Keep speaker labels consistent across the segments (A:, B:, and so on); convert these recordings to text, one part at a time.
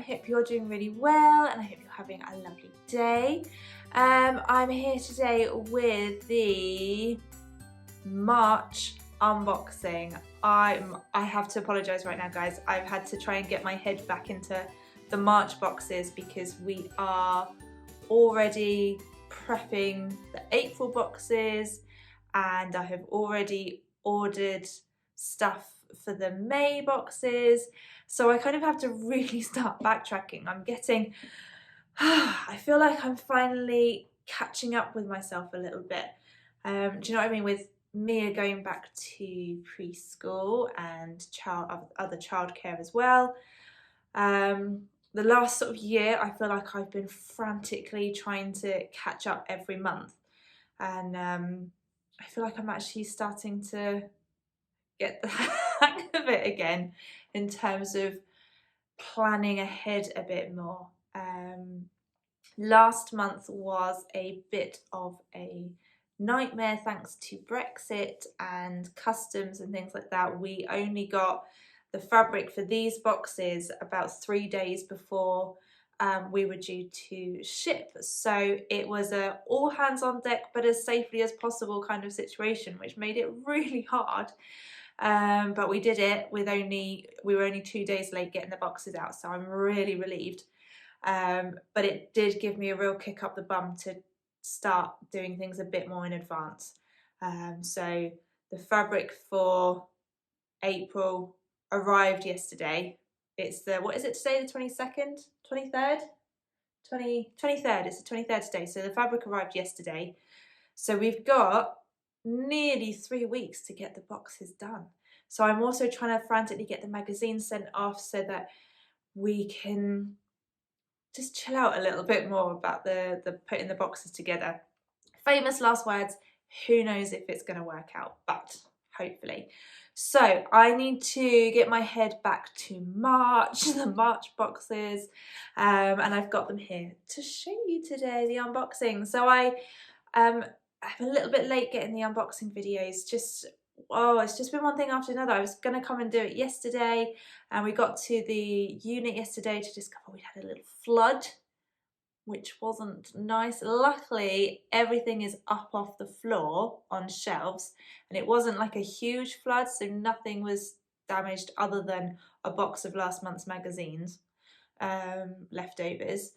A: hope you're doing really well and I hope you're having a lovely day. I'm here today with the March unboxing. I have to apologise right now, guys. I've had to try and get my head back into the March boxes because we are already prepping the April boxes and I have already ordered stuff for the May boxes. So I kind of have to really start backtracking. I'm getting, I feel like I'm finally catching up with myself a little bit. Do you know what I mean? With Mia going back to preschool and other childcare as well. The last sort of year, I feel like I've been frantically trying to catch up every month. And I feel like I'm actually starting to get the hang of it again in terms of planning ahead a bit more. Last month was a bit of a nightmare thanks to Brexit and customs and things like that. We only got the fabric for these boxes about 3 days before we were due to ship. So it was a all hands on deck but as safely as possible kind of situation, which made it really hard. But we did it with we were only 2 days late getting the boxes out, so I'm really relieved. But it did give me a real kick up the bum to start doing things a bit more in advance. So the fabric for April arrived yesterday. It's what is it today, the 22nd? 23rd? 23rd, it's the 23rd today. So the fabric arrived yesterday. So we've got nearly 3 weeks to get the boxes done. So I'm also trying to frantically get the magazine sent off so that we can just chill out a little bit more about the putting the boxes together. Famous last words, who knows if it's going to work out, but hopefully. So I need to get my head back to March, the March boxes, and I've got them here to show you today, the unboxing. So I'm a little bit late getting the unboxing videos, it's just been one thing after another. I was going to come and do it yesterday and we got to the unit yesterday to discover we'd had a little flood, which wasn't nice. Luckily, everything is up off the floor on shelves and it wasn't like a huge flood, so nothing was damaged other than a box of last month's magazines, leftovers.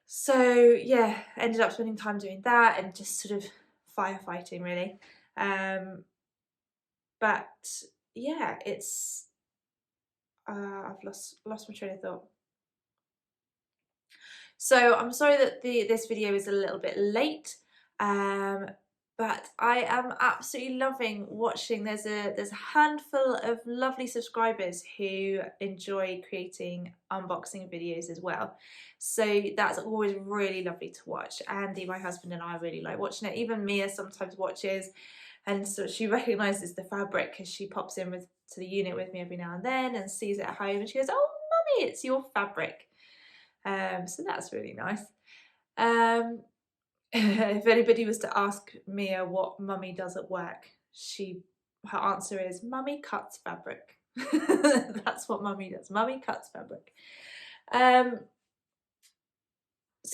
A: So yeah, ended up spending time doing that and just sort of firefighting really. But yeah, it's I've lost my train of thought. So I'm sorry that this video is a little bit late, but I am absolutely loving watching. There's a handful of lovely subscribers who enjoy creating unboxing videos as well. So that's always really lovely to watch. Andy, my husband, and I really like watching it. Even Mia sometimes watches. And so she recognises the fabric because she pops in to the unit with me every now and then and sees it at home and she goes, "Oh, mummy, it's your fabric." So that's really nice. If anybody was to ask Mia what mummy does at work, her answer is, "Mummy cuts fabric." That's what mummy does. Mummy cuts fabric. So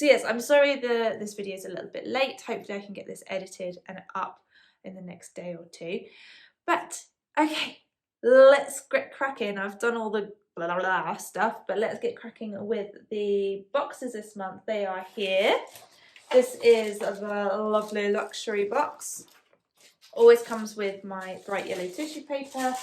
A: yes, I'm sorry this video is a little bit late. Hopefully I can get this edited and up in the next day or two. But okay, let's get cracking. I've done all the blah blah blah stuff, but let's get cracking with the boxes this month. They are here. This is the lovely luxury box. Always comes with my bright yellow tissue paper,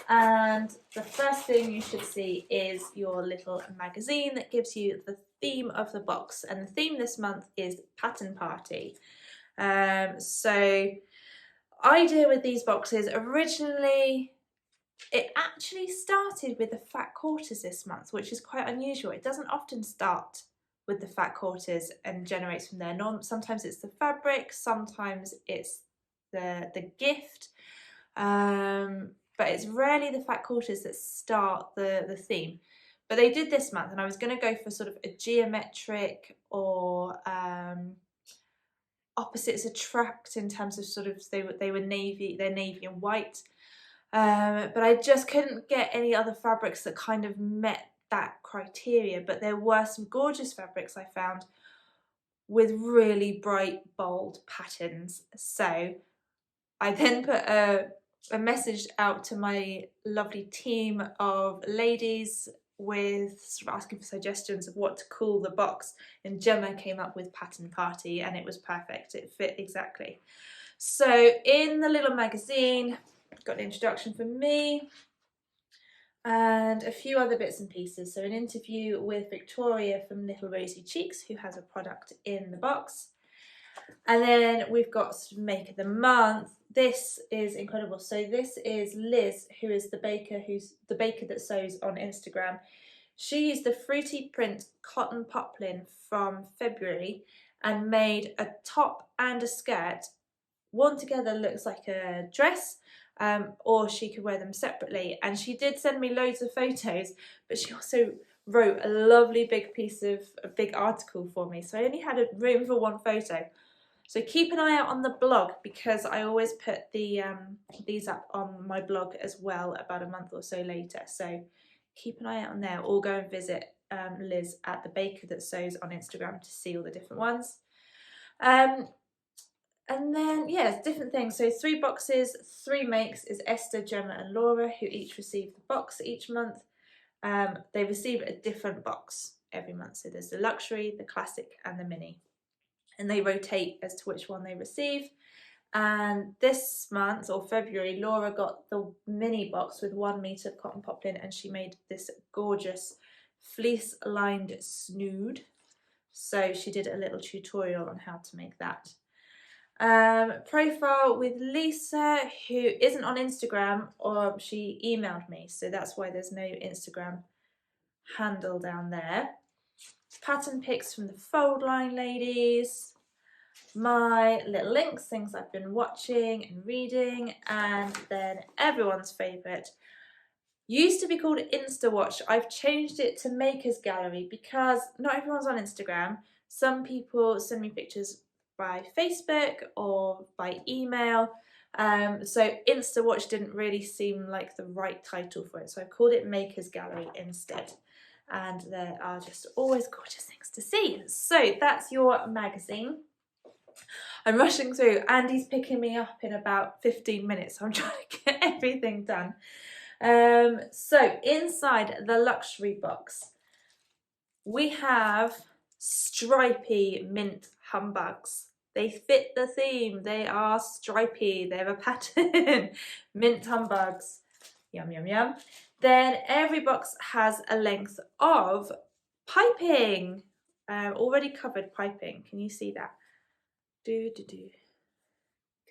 A: and the first thing you should see is your little magazine that gives you the theme of the box, and the theme this month is Pattern Party. So idea with these boxes, originally it actually started with the fat quarters this month, which is quite unusual. It doesn't often start with the fat quarters and generates from there. Sometimes it's the fabric, sometimes it's the gift, but it's rarely the fat quarters that start the theme. But they did this month, and I was going to go for sort of a geometric or opposites attract in terms of sort of they're navy and white, but I just couldn't get any other fabrics that kind of met that criteria, but there were some gorgeous fabrics I found with really bright, bold patterns. So I then put a message out to my lovely team of ladies with sort of asking for suggestions of what to call the box, and Gemma came up with Pattern Party, and it was perfect. It fit exactly. So in the little magazine, got an introduction from me and a few other bits and pieces. So an interview with Victoria from Little Rosy Cheeks, who has a product in the box. And then we've got Make of the Month. This is incredible. So this is Liz, who is the baker that sews on Instagram. She used the Fruity Print cotton poplin from February and made a top and a skirt. One together looks like a dress, or she could wear them separately. And she did send me loads of photos, but she also wrote a lovely big article for me. So I only had a room for one photo. So keep an eye out on the blog, because I always put these up on my blog as well about a month or so later. So keep an eye out on there, or go and visit Liz at The Baker That Sews on Instagram to see all the different ones. And then, yeah, different things. So 3 boxes, 3 makes is Esther, Gemma and Laura, who each receive the box each month. They receive a different box every month. So there's the luxury, the classic and the mini. And they rotate as to which one they receive. And this month, or February, Laura got the mini box with 1 metre of cotton poplin, and she made this gorgeous fleece lined snood. So she did a little tutorial on how to make that. Profile with Lisa, who isn't on Instagram, or she emailed me, so that's why there's no Instagram handle down there. Pattern pics from the Fold Line ladies, my little links, things I've been watching and reading, and then everyone's favourite, used to be called Instawatch. I've changed it to Makers Gallery because not everyone's on Instagram. Some people send me pictures by Facebook or by email. So Instawatch didn't really seem like the right title for it, so I called it Makers Gallery instead. And there are just always gorgeous things to see. So that's your magazine. I'm rushing through. Andy's picking me up in about 15 minutes, so I'm trying to get everything done. So inside the luxury box, we have stripy mint humbugs. They fit the theme. They are stripy. They have a pattern. Mint humbugs. Yum, yum, yum. Then every box has a length of piping. Already covered piping. Can you see that? Can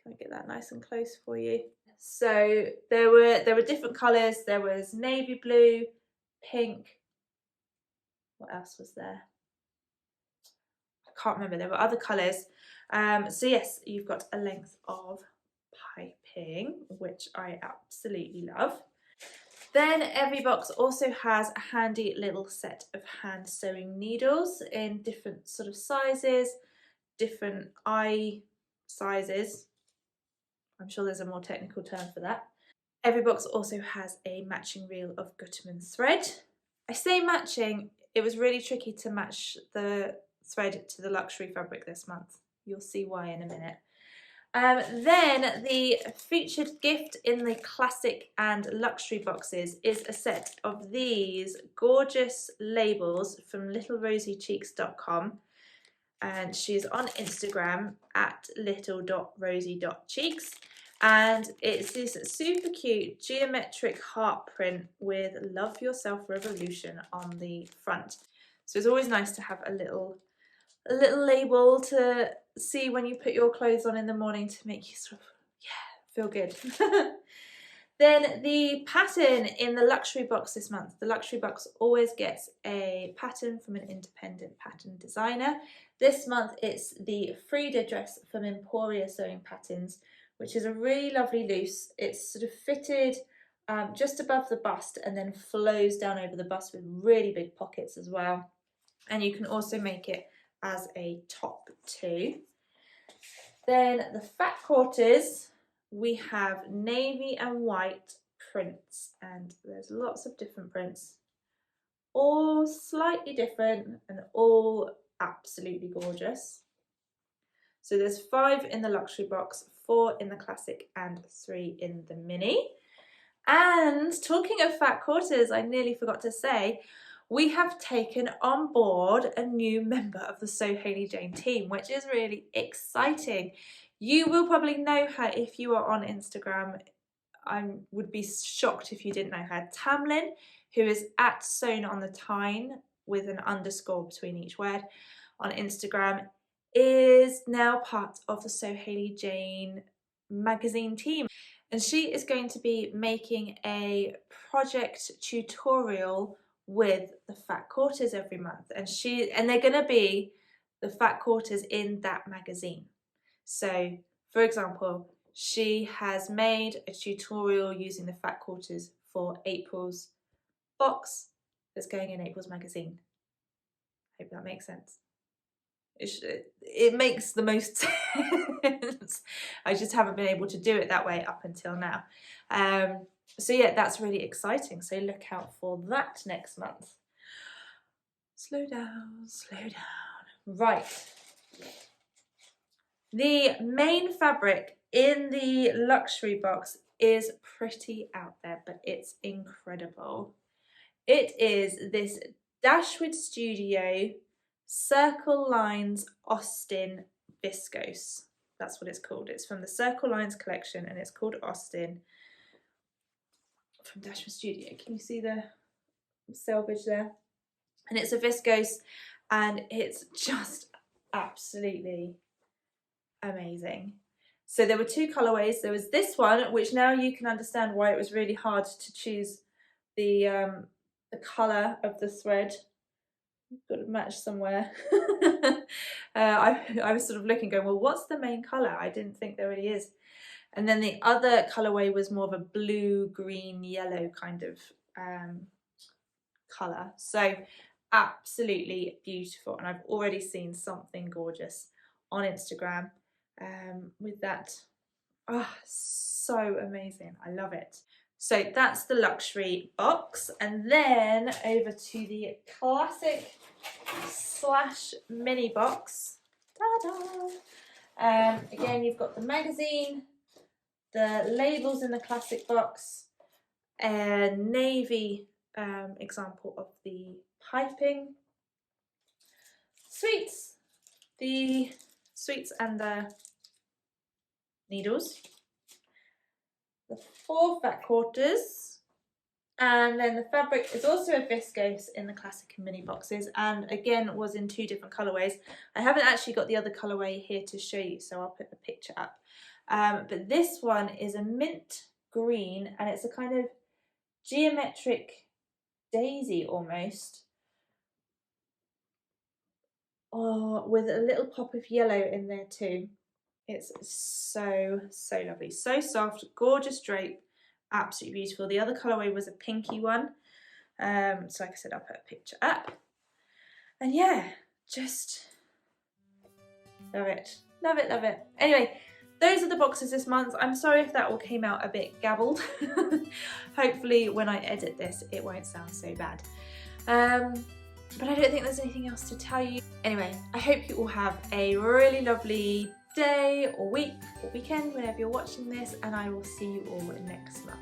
A: I get that nice and close for you? So there were different colours. There was navy blue, pink. What else was there? I can't remember. There were other colours. So yes, you've got a length of piping, which I absolutely love. Then every box also has a handy little set of hand sewing needles in different sort of sizes, different eye sizes. I'm sure there's a more technical term for that. Every box also has a matching reel of Gutermann thread. I say matching, it was really tricky to match the thread to the luxury fabric this month. You'll see why in a minute. Then the featured gift in the classic and luxury boxes is a set of these gorgeous labels from littlerosycheeks.com, and she's on Instagram at little.rosy.cheeks, and it's this super cute geometric heart print with Love Yourself Revolution on the front. So it's always nice to have a little label to see when you put your clothes on in the morning to make you sort of, yeah, feel good. Then the pattern in the luxury box this month. The luxury box always gets a pattern from an independent pattern designer. This month it's the Frida dress from Emporia Sewing Patterns, which is a really lovely loose. It's sort of fitted just above the bust and then flows down over the bust with really big pockets as well. And you can also make it as a top too. Then the fat quarters, we have navy and white prints, and there's lots of different prints, all slightly different and all absolutely gorgeous. So there's 5 in the luxury box, 4 in the classic and 3 in the mini. And talking of fat quarters, I nearly forgot to say, we have taken on board a new member of the So Hayley Jane team, which is really exciting. You will probably know her if you are on Instagram. I would be shocked if you didn't know her. Tamlin, who is at Sewn on the Tyne with an underscore between each word on Instagram, is now part of the So Hayley Jane magazine team. And she is going to be making a project tutorial with the fat quarters every month. And they're going to be the fat quarters in that magazine. So, for example, she has made a tutorial using the fat quarters for April's box that's going in April's magazine. Hope that makes sense. It makes the most sense. I just haven't been able to do it that way up until now. So yeah, that's really exciting. So look out for that next month. Slow down, slow down. Right. The main fabric in the luxury box is pretty out there, but it's incredible. It is this Dashwood Studio Circle Lines Austin Viscose. That's what it's called. It's from the Circle Lines collection and it's called Austin from Dashwood Studio. Can you see the selvage there? And it's a viscose and it's just absolutely amazing. So there were 2 colorways. There was this one, which now you can understand why it was really hard to choose the color of the thread. You've got to match somewhere. I was sort of looking, going, well, what's the main color? I didn't think there really is. And then the other colorway was more of a blue, green, yellow kind of color. So absolutely beautiful. And I've already seen something gorgeous on Instagram with that. Oh, so amazing. I love it. So that's the luxury box, and then over to the classic / mini box. Ta-da! Again, you've got the magazine, the labels in the classic box, a navy example of the piping, the sweets and the needles, the 4 fat quarters, and then the fabric is also a viscose in the classic and mini boxes, and again was in 2 different colorways. I haven't actually got the other colorway here to show you, so I'll put the picture up. But this one is a mint green and it's a kind of geometric daisy almost, with a little pop of yellow in there too. It's so lovely, so soft, gorgeous drape, absolutely beautiful. The other colourway was a pinky one, so like I said, I'll put a picture up. And yeah, just love it, love it, love it. Anyway, those are the boxes this month. I'm sorry if that all came out a bit gabbled. Hopefully when I edit this it won't sound so bad. But I don't think there's anything else to tell you. Anyway, I hope you all have a really lovely day or week or weekend whenever you're watching this, and I will see you all next month.